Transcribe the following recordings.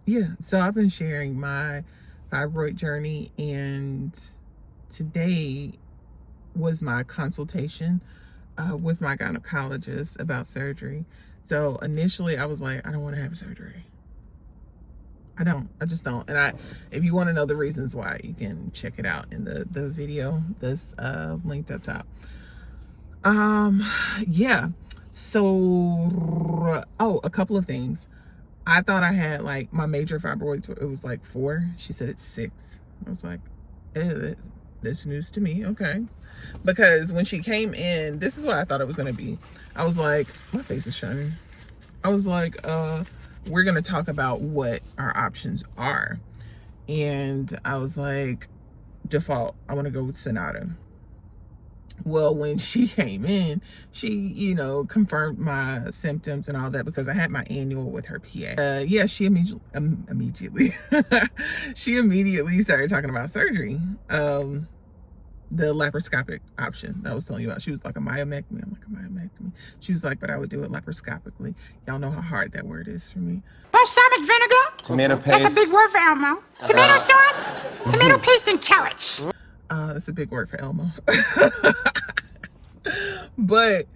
yeah, so I've been sharing my fibroid journey, and today was my consultation with my gynecologist about surgery. So initially I was like, I don't want to have surgery. I just don't. And if you want to know the reasons why, you can check it out in the video that's linked up top. Um, yeah. So, oh, a couple of things. I thought I had like my major fibroids, it was like 4. She said it's 6. I was like, that's news to me. Okay. Because when she came in, this is what I thought it was going to be. I was like, my face is shining. I was like, we're going to talk about what our options are. And I was like, default, I want to go with Sonata. Well, when she came in, she, confirmed my symptoms and all that because I had my annual with her PA. Yeah, she immediately, she immediately started talking about surgery. The laparoscopic option that I was telling you about. She was like, a myomectomy. I'm like, a myomectomy. She was like, but I would do it laparoscopically. Y'all know how hard that word is for me. Balsamic vinegar. Tomato paste. That's a big word for Elmo. Tomato sauce. Tomato paste and carrots. That's a big word for Elmo. But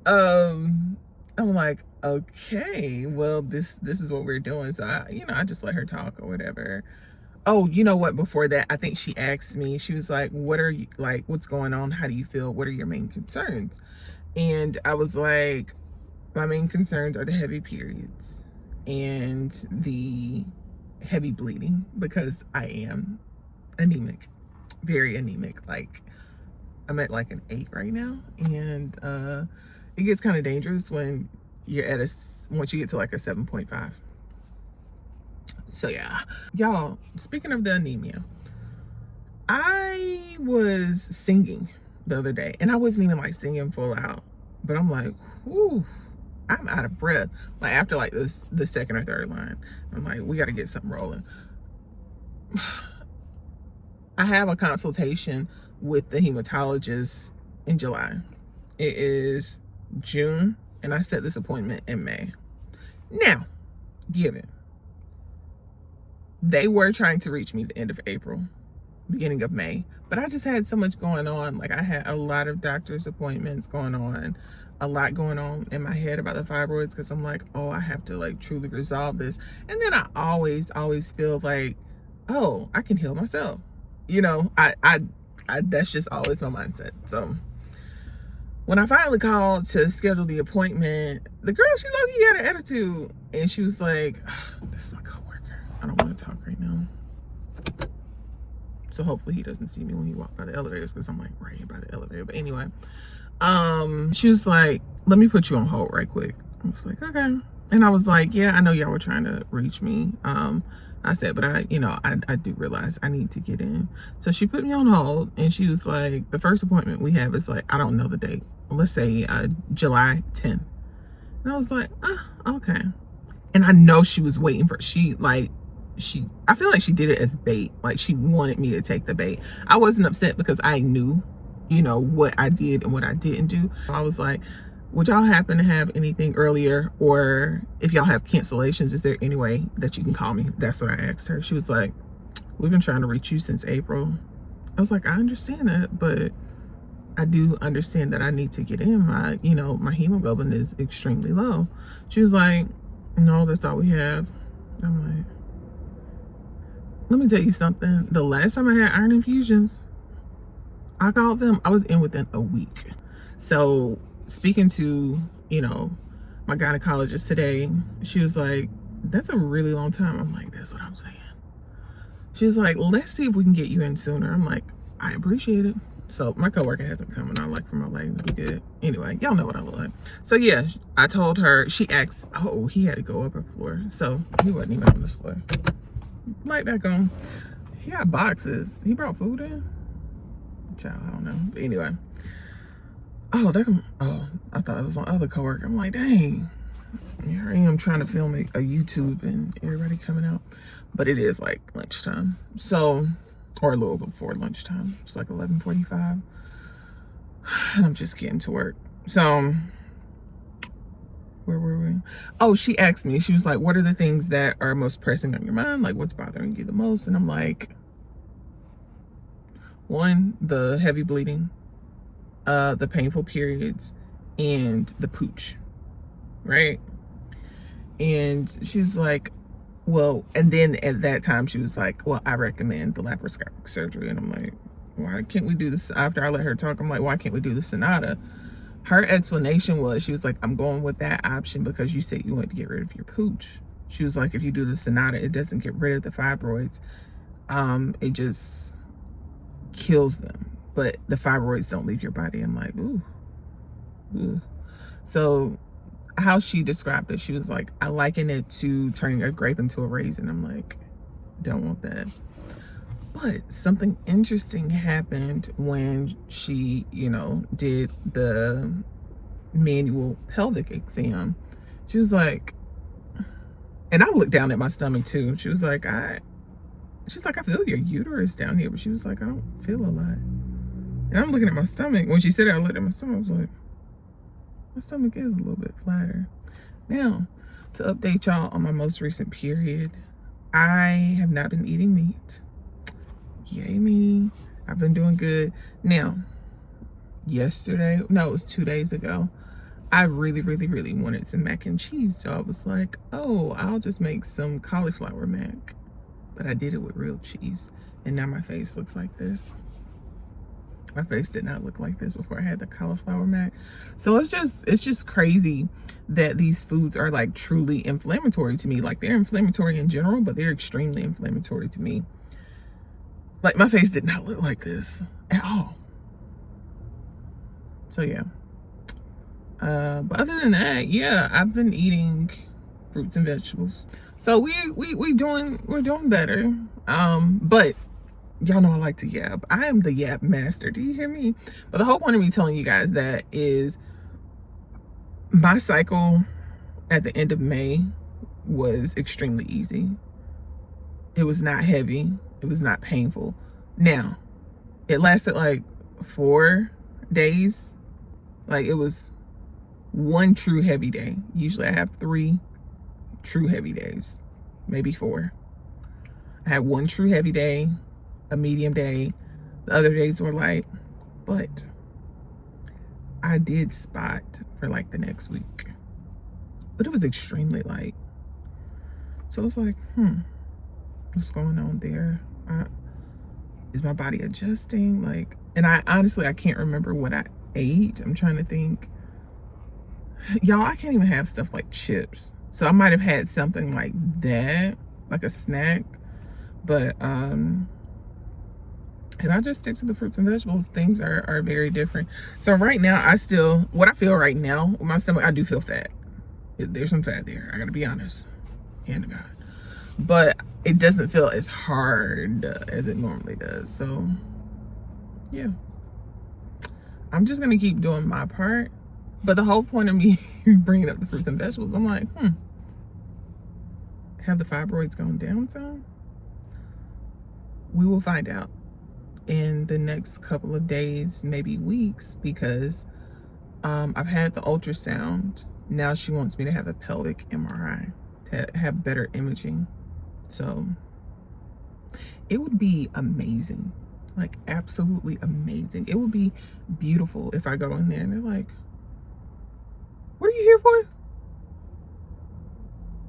I'm like, okay, well, this is what we're doing. So I just let her talk or whatever. Oh, you know what? Before that, I think she asked me, she was like, what are you, like, what's going on? How do you feel? What are your main concerns? And I was like, my main concerns are the heavy periods and the heavy bleeding, because I am anemic, very anemic. Like, I'm at like an 8 right now. And it gets kind of dangerous when you're at once you get to like a 7.5. So yeah, y'all, speaking of the anemia, I was singing the other day, and I wasn't even like singing full out, but I'm like, whew, I'm out of breath. Like after like the second or third line, I'm like, we got to get something rolling. I have a consultation with the hematologist in July. It is June, and I set this appointment in May. Now, given they were trying to reach me the end of April, beginning of May, but I just had so much going on. Like, I had a lot of doctor's appointments going on, a lot going on in my head about the fibroids, because I'm like, oh, I have to like truly resolve this. And then I always feel like, oh, I can heal myself. I that's just always my mindset. So when I finally called to schedule the appointment, the girl, she low-key had an attitude, and she was like, this is my coworker. I don't want to talk right now. So hopefully he doesn't see me when he walks by the elevators, because I'm like right here by the elevator. But anyway, she was like, let me put you on hold right quick. I was like, okay. And I was like, yeah, I know y'all were trying to reach me. I said, but I do realize I need to get in. So she put me on hold, and she was like, the first appointment we have is like, I don't know the date. Let's say July 10th. And I was like, okay. And I know she was waiting for, I feel like she did it as bait. Like, she wanted me to take the bait. I wasn't upset because I knew, what I did and what I didn't do. I was like, would y'all happen to have anything earlier? Or if y'all have cancellations, is there any way that you can call me? That's what I asked her. She was like, we've been trying to reach you since April. I was like, I understand that, but I do understand that I need to get in. My hemoglobin is extremely low. She was like, no, that's all we have. I'm like, let me tell you something. The last time I had iron infusions, I called them, I was in within a week. So speaking to, my gynecologist today, she was like, that's a really long time. I'm like, that's what I'm saying. She was like, let's see if we can get you in sooner. I'm like, I appreciate it. So my coworker hasn't come, and I like for my leg to be good. Anyway, y'all know what I look like. So yeah, I told her, she asked, oh, he had to go up a floor. So he wasn't even on this floor. Light back on. He got boxes. He brought food in? Child, I don't know. But anyway. I thought it was my other coworker. I'm like, dang. Here I am trying to film a YouTube and everybody coming out. But it is like lunchtime. So, or a little before lunchtime. It's like 11:45. And I'm just getting to work. So, Where were we? Oh, she asked me, she was like, what are the things that are most pressing on your mind? Like, what's bothering you the most? And I'm like, one, the heavy bleeding, the painful periods, and the pooch, right? And she was like, well, and then at that time she was like, well, I recommend the laparoscopic surgery. And I'm like, why can't we do this? After I let her talk, I'm like, why can't we do the Sonata? Her explanation was, she was like, I'm going with that option because you said you wanted to get rid of your pooch. She was like, if you do the Sonata, it doesn't get rid of the fibroids. It just kills them. But the fibroids don't leave your body. I'm like, ooh. So how she described it, she was like, I liken it to turning a grape into a raisin. I'm like, don't want that. But something interesting happened when she, did the manual pelvic exam. She was like, and I looked down at my stomach too. She was like, she's like, I feel your uterus down here, but she was like, I don't feel a lot. And I'm looking at my stomach. When she said it, I looked at my stomach. I was like, my stomach is a little bit flatter. Now, to update y'all on my most recent period, I have not been eating meat. Yay me. I've been doing good. Now, yesterday, no, it was 2 days ago, I really, really, really wanted some mac and cheese. So I was like, oh, I'll just make some cauliflower mac. But I did it with real cheese. And now my face looks like this. My face did not look like this before I had the cauliflower mac. So it's just crazy that these foods are like truly inflammatory to me. Like, they're inflammatory in general, but they're extremely inflammatory to me. Like, my face did not look like this at all. So yeah. But other than that, yeah, I've been eating fruits and vegetables. So we're doing better. But y'all know I like to yap. I am the yap master. Do you hear me? But the whole point of me telling you guys that is, my cycle at the end of May was extremely easy. It was not heavy. It was not painful. Now, it lasted like 4 days. Like, it was one true heavy day. Usually I have 3 true heavy days, maybe 4. I had one true heavy day, a medium day. The other days were light, but I did spot for like the next week, but it was extremely light. So it's like, what's going on there? Is my body adjusting? Like, and I honestly, I can't remember what I ate. I'm trying to think. Y'all, I can't even have stuff like chips. So I might have had something like that, like a snack. But if I just stick to the fruits and vegetables, things are very different. So right now, what I feel right now with my stomach, I do feel fat. There's some fat there. I gotta be honest. Hand to God. But it doesn't feel as hard as it normally does. So yeah, I'm just gonna keep doing my part. But the whole point of me bringing up the fruits and vegetables, I'm like, have the fibroids gone down some? We will find out in the next couple of days, maybe weeks, because I've had the ultrasound. Now she wants me to have a pelvic MRI to have better imaging. So it would be amazing, like absolutely amazing. It would be beautiful if I go in there and they're like, what are you here for?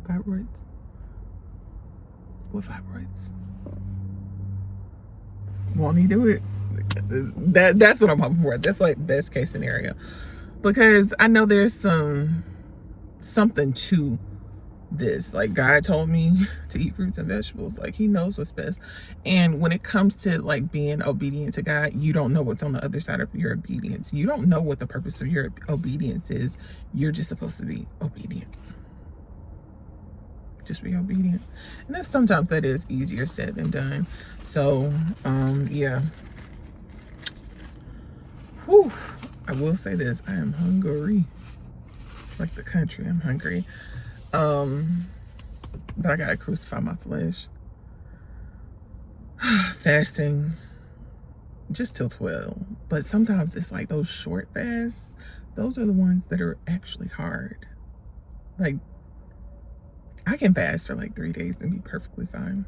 Fibroids. What fibroids? Won't he do it? That's what I'm hoping for. That's like best case scenario, because I know there's something to this. Like, God told me to eat fruits and vegetables. Like, he knows what's best. And when it comes to like being obedient to God, you don't know what's on the other side of your obedience. You don't know what the purpose of your obedience is. You're just supposed to be obedient. Just be obedient. And then sometimes that is easier said than done. So yeah. Whew. I will say this, I am hungry. Like the country, I'm hungry. But I gotta crucify my flesh. Fasting just till 12. But sometimes it's like those short fasts, those are the ones that are actually hard. Like, I can fast for like 3 days and be perfectly fine.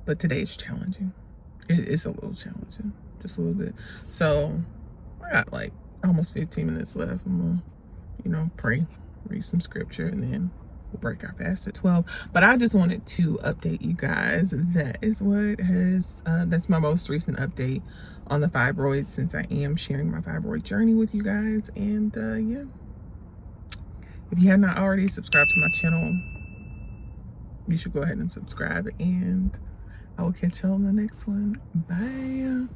But today is challenging. It's a little challenging, just a little bit. So I got like almost 15 minutes left. I'm gonna, you know, pray, read some scripture, and then we'll break our fast at 12. But I just wanted to update you guys. That is what has, that's my most recent update on the fibroids, since I am sharing my fibroid journey with you guys. And yeah, if you have not already subscribed to my channel, you should go ahead and subscribe, and I will catch y'all on the next one. Bye.